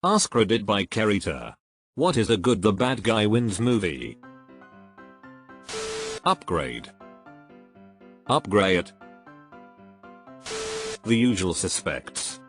AskReddit by Kerita. What is a good the bad guy wins movie? Upgrade. Upgrade. The usual suspects.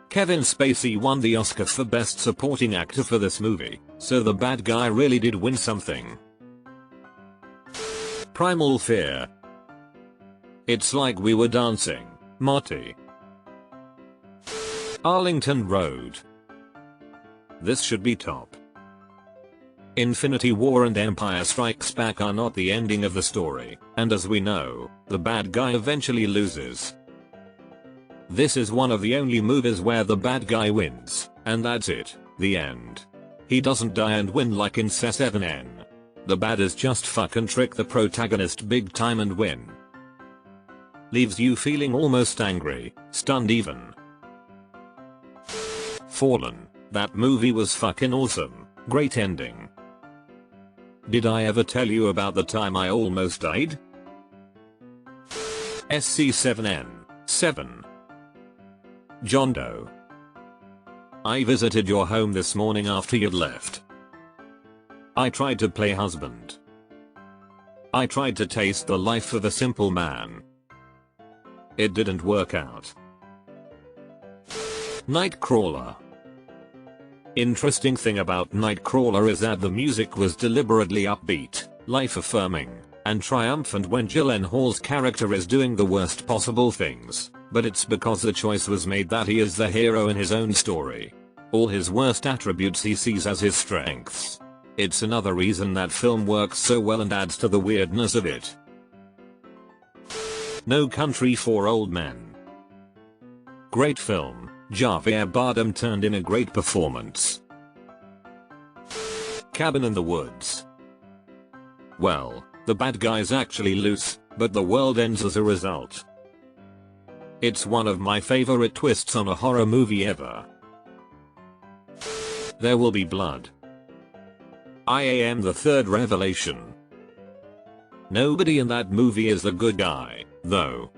Kevin Spacey won the Oscar for Best Supporting Actor for this movie, so the bad guy really did win something. Primal Fear. It's like we were dancing, Marty. Arlington Road. This should be top. Infinity War and Empire Strikes Back are not the ending of the story, and as we know, the bad guy eventually loses. This is one of the only movies where the bad guy wins, and that's it, the end. He doesn't die and win like in C7N. The baddies just fucking trick the protagonist big time and win. Leaves you feeling almost angry, stunned even. Fallen. That movie was fucking awesome, great ending. Did I ever tell you about the time I almost died? SC7N. 7. John Doe. I visited your home this morning after you'd left. I tried to play husband. I tried to taste the life of a simple man. It didn't work out. Nightcrawler. Interesting thing about Nightcrawler is that the music was deliberately upbeat, life-affirming, and triumphant when Gyllenhaal's character is doing the worst possible things, but it's because the choice was made that he is the hero in his own story. All his worst attributes he sees as his strengths. It's another reason that film works so well and adds to the weirdness of it. No Country for Old Men. Great film. Javier Bardem turned in a great performance. Cabin in the Woods. Well, the bad guy's actually loose, but the world ends as a result. It's one of my favorite twists on a horror movie ever. There Will Be Blood. I Am the Third Revelation. Nobody in that movie is the good guy, though.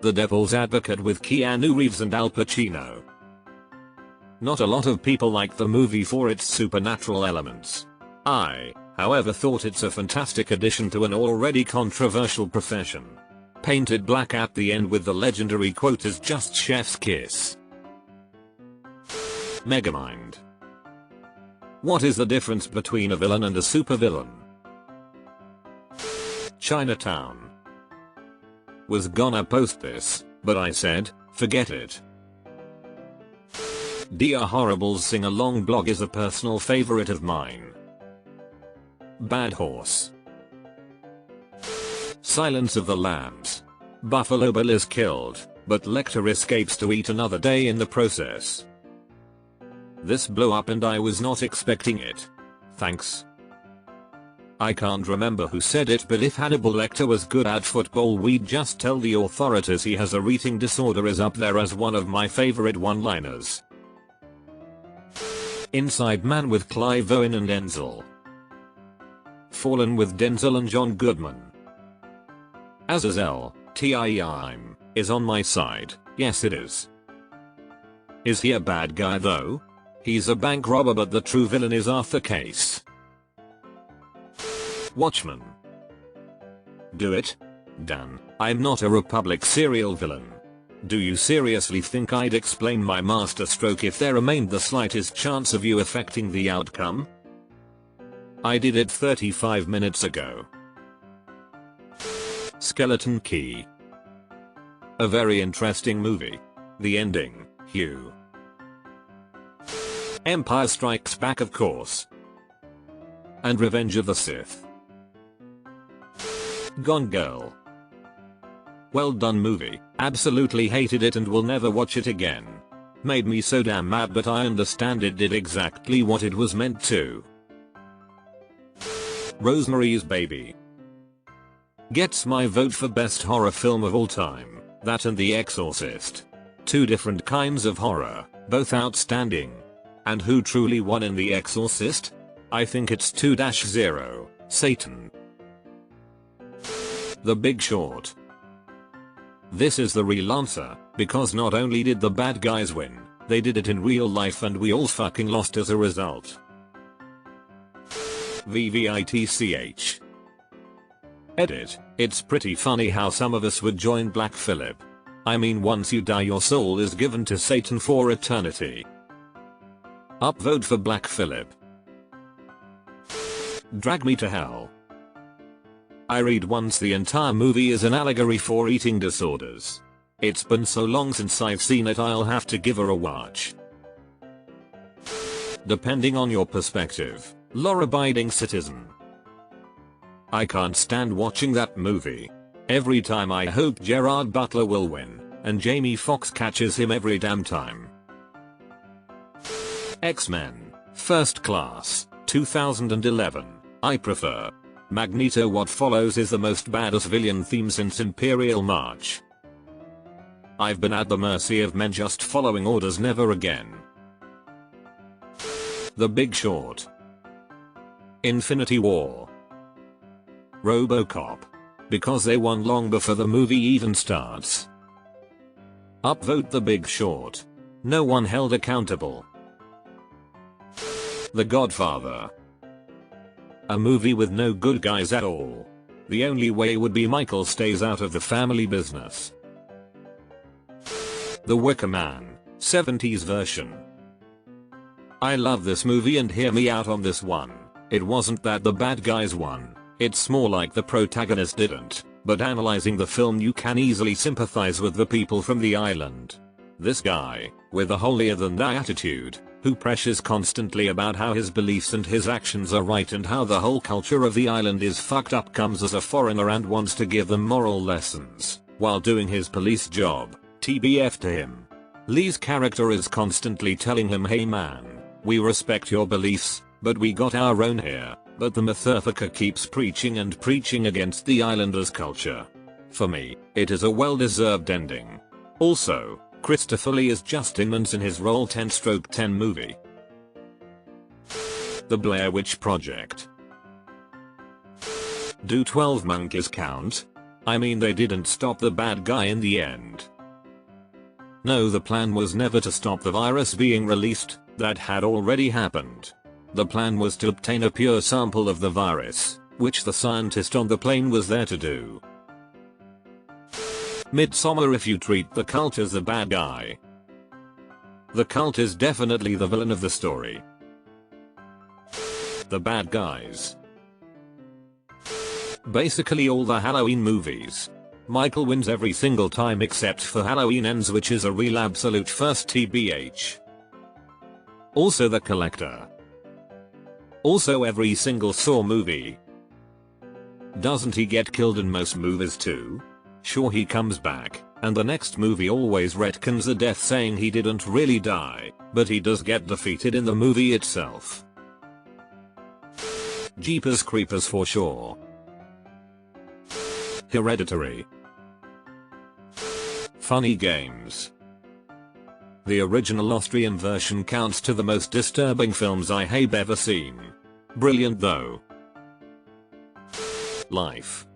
The Devil's Advocate with Keanu Reeves and Al Pacino. Not a lot of people like the movie for its supernatural elements. I, however, thought it's a fantastic addition to an already controversial profession. Painted black at the end with the legendary quote is just chef's kiss. Megamind. What is the difference between a villain and a supervillain? Chinatown. Was gonna post this, but I said, forget it. Dear Horrible's sing-along blog is a personal favorite of mine. Bad Horse. Silence of the Lambs. Buffalo Bill is killed, but Lecter escapes to eat another day in the process. This blew up and I was not expecting it. Thanks. I can't remember who said it, but if Hannibal Lecter was good at football, we'd just tell the authorities he has a eating disorder is up there as one of my favorite one-liners. Inside Man with Clive Owen and Denzel. Fallen with Denzel and John Goodman. Azazel, Tim, is on my side. Yes it is. Is he a bad guy though? He's a bank robber, but the true villain is Arthur Case. Watchmen. Do it? Dan, I'm not a Republic serial villain. Do you seriously think I'd explain my masterstroke if there remained the slightest chance of you affecting the outcome? I did it 35 minutes ago. Skeleton Key. A very interesting movie. The ending, Hugh. Empire Strikes Back, of course. And Revenge of the Sith. Gone Girl. Well done movie, absolutely hated it and will never watch it again. Made me so damn mad, but I understand it did exactly what it was meant to. Rosemary's Baby. Gets my vote for best horror film of all time, that and The Exorcist. Two different kinds of horror, both outstanding. And who truly won in The Exorcist? I think it's 2-0, Satan. The Big Short. This is the real answer, because not only did the bad guys win, They did it in real life and we all fucking lost as a result. VVITCH. Edit. It's pretty funny how some of us would join Black Phillip. I mean, once you die your soul is given to Satan for eternity. Upvote for Black Phillip. Drag me to hell. I read once the entire movie is an allegory for eating disorders. It's been so long since I've seen it, I'll have to give her a watch. Depending on your perspective, law-abiding citizen. I can't stand watching that movie. Every time I hope Gerard Butler will win, and Jamie Foxx catches him every damn time. X-Men, First Class, 2011. I prefer. Magneto. What follows is the most badass villain theme since Imperial March. I've been at the mercy of men just following orders. Never again. The Big Short. Infinity War. RoboCop. Because they won long before the movie even starts. Upvote The Big Short. No one held accountable. The Godfather. A movie with no good guys at all. The only way would be Michael stays out of the family business. The Wicker Man, 70s version. I love this movie and hear me out on this one. It wasn't that the bad guys won, it's more like the protagonist didn't, but analyzing the film you can easily sympathize with the people from the island. This guy, with a holier-than-thou attitude, who pressures constantly about how his beliefs and his actions are right and how the whole culture of the island is fucked up, comes as a foreigner and wants to give them moral lessons, while doing his police job. TBF to him. Lee's character is constantly telling him, hey man, we respect your beliefs, but we got our own here, but the motherfucker keeps preaching and preaching against the islanders' culture. For me, it is a well-deserved ending. Also, Christopher Lee is just immense in his role. 10/10 movie. The Blair Witch Project. Do 12 monkeys count? I mean, they didn't stop the bad guy in the end. No, the plan was never to stop the virus being released, that had already happened. The plan was to obtain a pure sample of the virus, which the scientist on the plane was there to do. Midsommar. If you treat the cult as the bad guy, the cult is definitely the villain of the story. The bad guys. Basically all the Halloween movies. Michael wins every single time except for Halloween Ends, which is a real absolute first TBH. Also The Collector. Also every single Saw movie. Doesn't he get killed in most movies too? Sure, he comes back, and the next movie always retcons the death, saying he didn't really die, but he does get defeated in the movie itself. Jeepers Creepers for sure. Hereditary. Funny Games. The original Austrian version counts to the most disturbing films I have ever seen. Brilliant though. Life.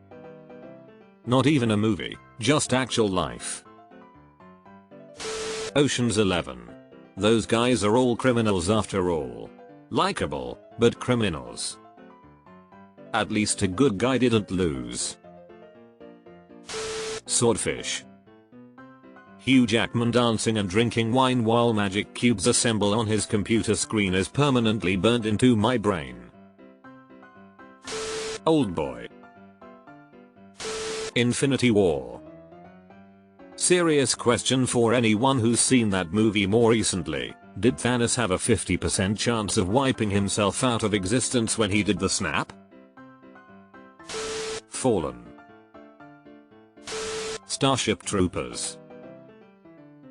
Not even a movie, just actual life. Ocean's 11. Those guys are all criminals after all. Likeable, but criminals. At least a good guy didn't lose. Swordfish. Hugh Jackman dancing and drinking wine while magic cubes assemble on his computer screen is permanently burned into my brain. Oldboy. Infinity War. Serious question for anyone who's seen that movie more recently. Did Thanos have a 50% chance of wiping himself out of existence when he did the snap? Fallen. Starship Troopers.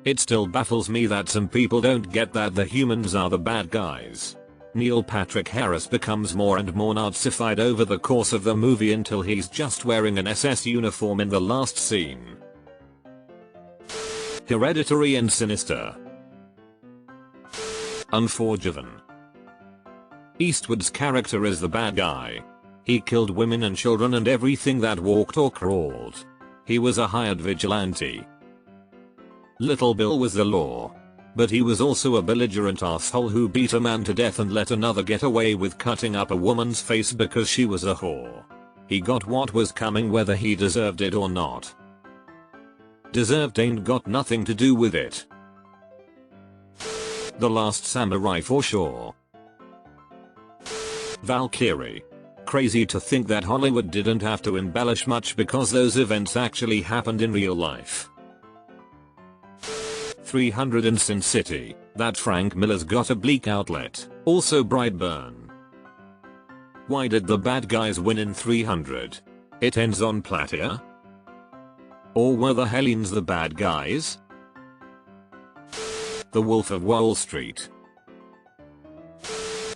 It still baffles me that some people don't get that the humans are the bad guys. Neil Patrick Harris becomes more and more Nazified over the course of the movie until he's just wearing an SS uniform in the last scene. Hereditary and Sinister. Unforgiven. Eastwood's character is the bad guy. He killed women and children and everything that walked or crawled. He was a hired vigilante. Little Bill was the law. But he was also a belligerent asshole who beat a man to death and let another get away with cutting up a woman's face because she was a whore. He got what was coming whether he deserved it or not. Deserved ain't got nothing to do with it. The Last Samurai for sure. Valkyrie. Crazy to think that Hollywood didn't have to embellish much because those events actually happened in real life. 300 in Sin City, that Frank Miller's got a bleak outlet, also Brightburn. Why did the bad guys win in 300? It ends on Platia? Or were the Hellenes the bad guys? The Wolf of Wall Street.